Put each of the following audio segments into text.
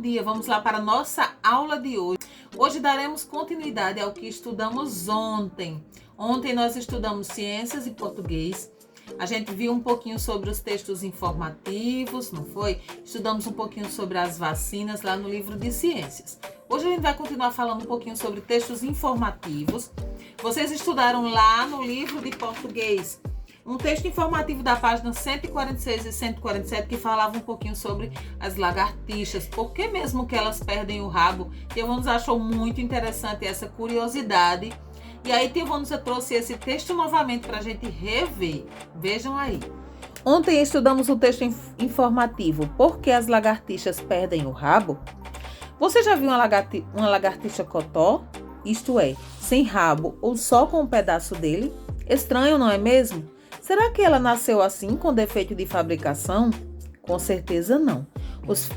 dia, vamos lá para a nossa aula de hoje. Hoje daremos continuidade ao que estudamos ontem. Ontem nós estudamos ciências e português. A gente viu um pouquinho sobre os textos informativos, não foi? Estudamos um pouquinho sobre as vacinas lá no livro de ciências. Hoje a gente vai continuar falando um pouquinho sobre textos informativos. Vocês estudaram lá no livro de português um texto informativo da página 146 e 147 que falava um pouquinho sobre as lagartixas, por que mesmo que elas perdem o rabo. Teovanos achou muito interessante essa curiosidade. E aí Teovanos trouxe esse texto novamente para a gente rever. Vejam aí. Ontem estudamos o texto informativo Por que as lagartixas perdem o rabo? Você já viu uma lagartixa cotó? Isto é, sem rabo ou só com um pedaço dele? Estranho, não é mesmo? Será que ela nasceu assim com defeito de fabricação? Com certeza não.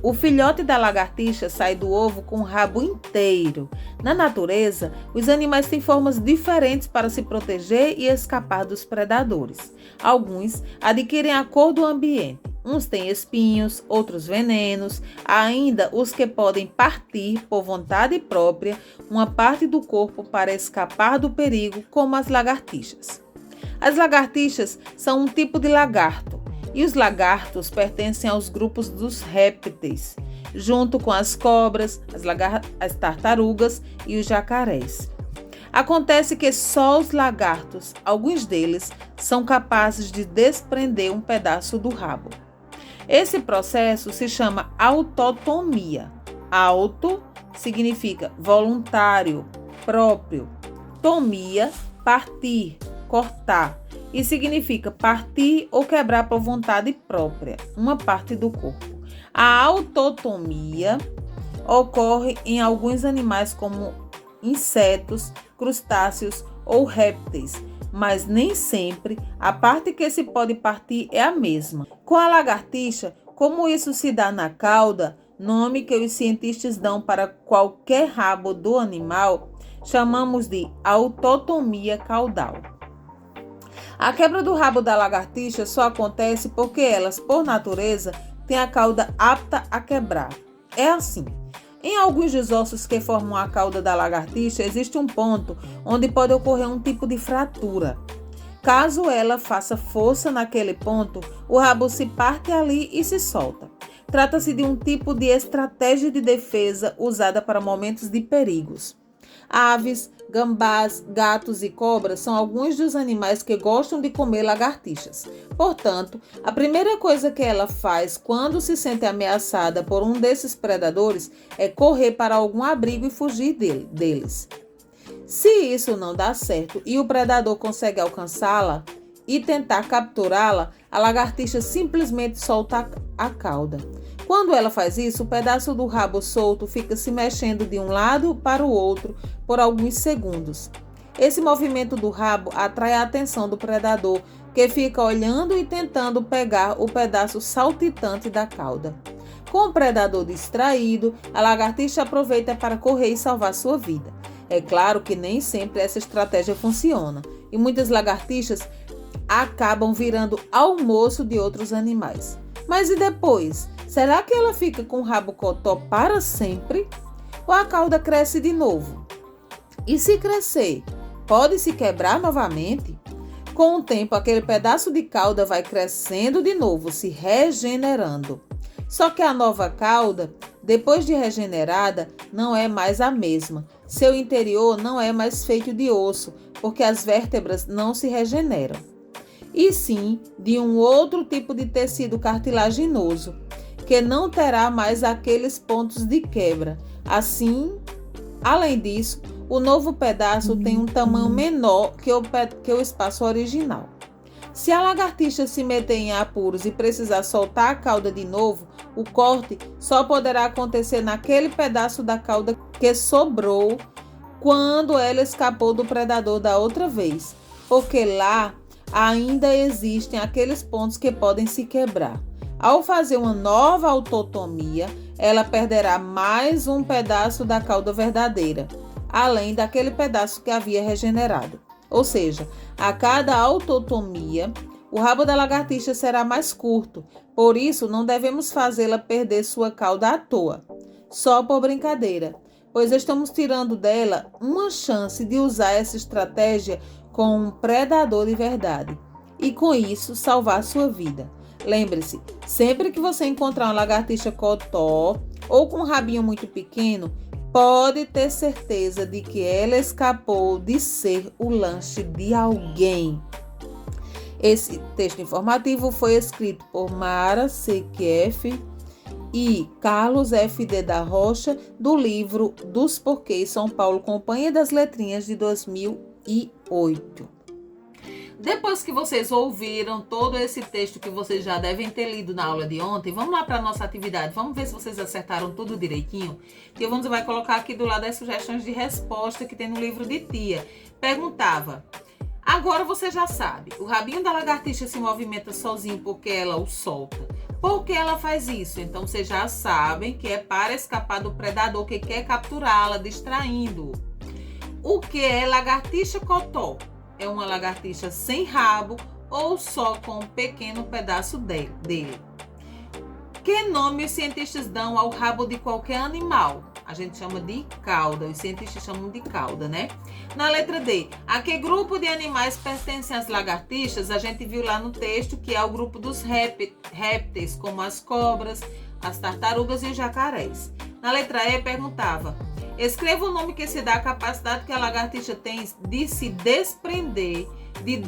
O filhote da lagartixa sai do ovo com o rabo inteiro. Na natureza, os animais têm formas diferentes para se proteger e escapar dos predadores. Alguns adquirem a cor do ambiente. Uns têm espinhos, outros venenos. Há ainda os que podem partir por vontade própria uma parte do corpo para escapar do perigo, como as lagartixas. As lagartixas são um tipo de lagarto. E os lagartos pertencem aos grupos dos répteis, junto com as cobras, as tartarugas e os jacarés. Acontece que só os lagartos, alguns deles, são capazes de desprender um pedaço do rabo. Esse processo se chama autotomia. Auto significa voluntário, próprio. Tomia, partir, cortar. E significa partir ou quebrar por vontade própria, uma parte do corpo. A autotomia ocorre em alguns animais como insetos, crustáceos ou répteis, mas nem sempre a parte que se pode partir é a mesma. Com a lagartixa, como isso se dá na cauda, nome que os cientistas dão para qualquer rabo do animal, chamamos de autotomia caudal. A quebra do rabo da lagartixa só acontece porque elas, por natureza, têm a cauda apta a quebrar. É assim. Em alguns dos ossos que formam a cauda da lagartixa, existe um ponto onde pode ocorrer um tipo de fratura. Caso ela faça força naquele ponto, o rabo se parte ali e se solta. Trata-se de um tipo de estratégia de defesa usada para momentos de perigos. Aves, gambás, gatos e cobras são alguns dos animais que gostam de comer lagartixas. Portanto, a primeira coisa que ela faz quando se sente ameaçada por um desses predadores é correr para algum abrigo e fugir deles. Se isso não dá certo e o predador consegue alcançá-la e tentar capturá-la, a lagartixa simplesmente solta a cauda. Quando ela faz isso, o pedaço do rabo solto fica se mexendo de um lado para o outro por alguns segundos. Esse movimento do rabo atrai a atenção do predador, que fica olhando e tentando pegar o pedaço saltitante da cauda. Com o predador distraído, a lagartixa aproveita para correr e salvar sua vida. É claro que nem sempre essa estratégia funciona, e muitas lagartixas acabam virando almoço de outros animais. Mas e depois? Será que ela fica com o rabo cotó para sempre? Ou a cauda cresce de novo? E se crescer, pode se quebrar novamente? Com o tempo, aquele pedaço de cauda vai crescendo de novo, se regenerando. Só que a nova cauda, depois de regenerada, não é mais a mesma. Seu interior não é mais feito de osso, porque as vértebras não se regeneram. E sim de um outro tipo de tecido cartilaginoso, que não terá mais aqueles pontos de quebra. Assim, além disso, o novo pedaço tem um tamanho menor que o espaço original. Se a lagartixa se meter em apuros e precisar soltar a cauda de novo, o corte só poderá acontecer naquele pedaço da cauda que sobrou quando ela escapou do predador da outra vez, porque lá ainda existem aqueles pontos que podem se quebrar. Ao fazer uma nova autotomia, ela perderá mais um pedaço da cauda verdadeira, além daquele pedaço que havia regenerado. Ou seja, a cada autotomia, o rabo da lagartixa será mais curto, por isso não devemos fazê-la perder sua cauda à toa. só por brincadeira, pois estamos tirando dela uma chance de usar essa estratégia com um predador de verdade e, com isso, salvar sua vida. Lembre-se, sempre que você encontrar uma lagartixa cotó ou com um rabinho muito pequeno, pode ter certeza de que ela escapou de ser o lanche de alguém. Esse texto informativo foi escrito por Mara Sequef e Carlos F.D. da Rocha, do livro Dos Porquês São Paulo Companhia das Letrinhas, de 2008. Depois que vocês ouviram todo esse texto que vocês já devem ter lido na aula de ontem, vamos lá para a nossa atividade. Vamos ver se vocês acertaram tudo direitinho. Que você vai colocar aqui do lado as sugestões de resposta que tem no livro de tia. Perguntava: agora você já sabe, o rabinho da lagartixa se movimenta sozinho porque ela o solta. Por que ela faz isso? Então vocês já sabem que é para escapar do predador que quer capturá-la, distraindo. O que é lagartixa cotó? É uma lagartixa sem rabo ou só com um pequeno pedaço dele. Que nome os cientistas dão ao rabo de qualquer animal? A gente chama de cauda, os cientistas chamam de cauda, né? Na letra D, a que grupo de animais pertencem as lagartixas? A gente viu lá no texto que é o grupo dos répteis, como as cobras, as tartarugas e os jacarés. Na letra E, perguntava: escreva o nome que se dá à capacidade que a lagartixa tem de se desprender, de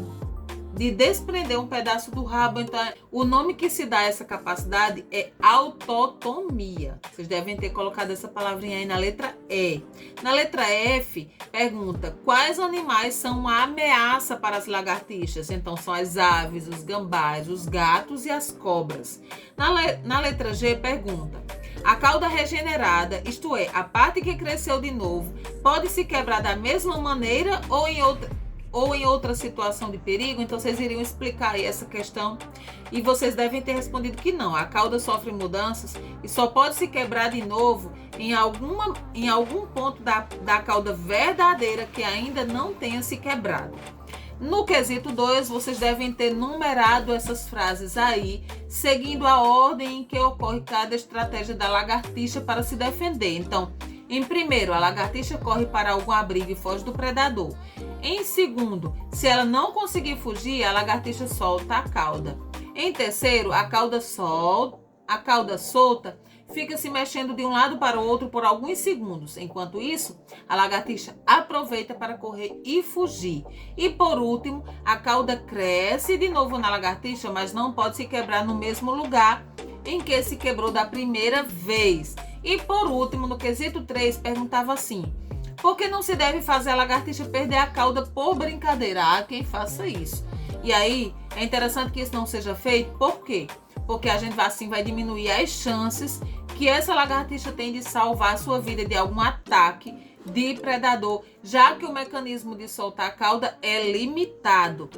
desprender um pedaço do rabo. Então, o nome que se dá a essa capacidade é autotomia. Vocês devem ter colocado essa palavrinha aí na letra E. Na letra F, pergunta: quais animais são uma ameaça para as lagartixas? Então, são as aves, os gambás, os gatos e as cobras. Na letra G, pergunta: a cauda regenerada, isto é, a parte que cresceu de novo, pode se quebrar da mesma maneira ou em outra situação de perigo? Então, vocês iriam explicar aí essa questão e vocês devem ter respondido que não. A cauda sofre mudanças e só pode se quebrar de novo em algum ponto da cauda verdadeira que ainda não tenha se quebrado. No quesito 2, vocês devem ter numerado essas frases aí, seguindo a ordem em que ocorre cada estratégia da lagartixa para se defender. Então, em primeiro, a lagartixa corre para algum abrigo e foge do predador. Em segundo, se ela não conseguir fugir, a lagartixa solta a cauda. Em terceiro, a cauda solta fica se mexendo de um lado para o outro por alguns segundos. Enquanto isso, a lagartixa aproveita para correr e fugir. E por último, a cauda cresce de novo na lagartixa, mas não pode se quebrar no mesmo lugar em que se quebrou da primeira vez. E por último, no quesito 3, perguntava assim: por que não se deve fazer a lagartixa perder a cauda por brincadeira? Há quem faça isso. E aí, é interessante que isso não seja feito. Por quê? Porque a gente assim vai diminuir as chances que essa lagartixa tem de salvar a sua vida de algum ataque de predador, já que o mecanismo de soltar a cauda é limitado.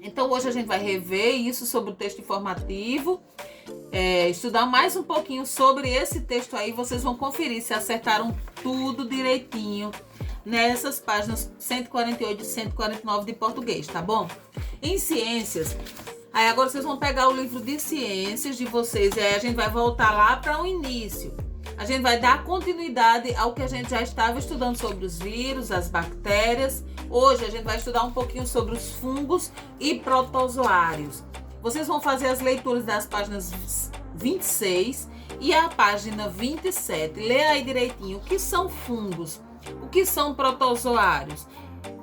Então, hoje a gente vai rever isso sobre o texto informativo, estudar mais um pouquinho sobre esse texto aí. Vocês vão conferir se acertaram tudo direitinho nessas páginas 148 e 149 de português, tá bom? Em ciências, aí agora vocês vão pegar o livro de ciências de vocês e aí a gente vai voltar lá para o início. A gente vai dar continuidade ao que a gente já estava estudando sobre os vírus, as bactérias. Hoje a gente vai estudar um pouquinho sobre os fungos e protozoários. Vocês vão fazer as leituras das páginas 26 e a página 27. Lê aí direitinho o que são fungos, o que são protozoários.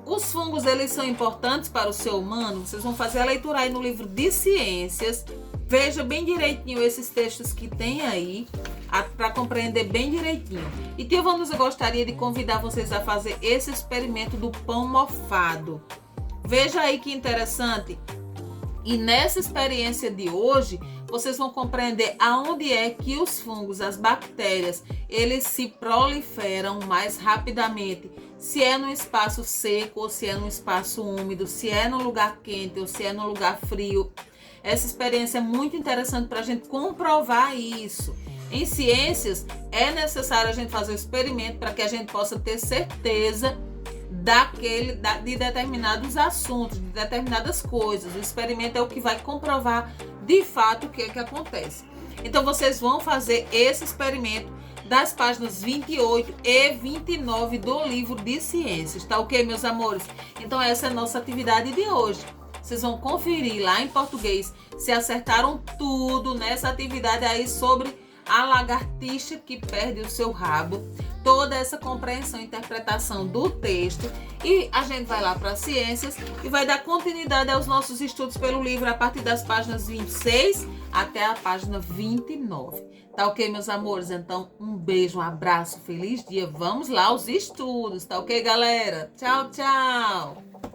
Os fungos, eles são importantes para o ser humano? Vocês vão fazer a leitura aí no livro de ciências. Veja bem direitinho esses textos que tem aí, para compreender bem direitinho. E tia Vanusa gostaria de convidar vocês a fazer esse experimento do pão mofado. Veja aí que interessante. E nessa experiência de hoje, vocês vão compreender aonde é que os fungos, as bactérias, eles se proliferam mais rapidamente. Se é num espaço seco ou se é num espaço úmido, se é num lugar quente ou se é num lugar frio. Essa experiência é muito interessante para a gente comprovar isso. Em ciências, é necessário a gente fazer o experimento para que a gente possa ter certeza de determinados assuntos, de determinadas coisas. O experimento é o que vai comprovar de fato o que é que acontece. Então, vocês vão fazer esse experimento das páginas 28 e 29 do livro de ciências, tá ok, meus amores? Então essa é a nossa atividade de hoje. Vocês vão conferir lá em português se acertaram tudo nessa atividade aí sobre a lagartixa que perde o seu rabo. Toda essa compreensão e interpretação do texto. E a gente vai lá para ciências e vai dar continuidade aos nossos estudos pelo livro a partir das páginas 26 até a página 29. Tá ok, meus amores? Então, um beijo, um abraço, feliz dia. Vamos lá aos estudos, tá ok, galera? Tchau, tchau!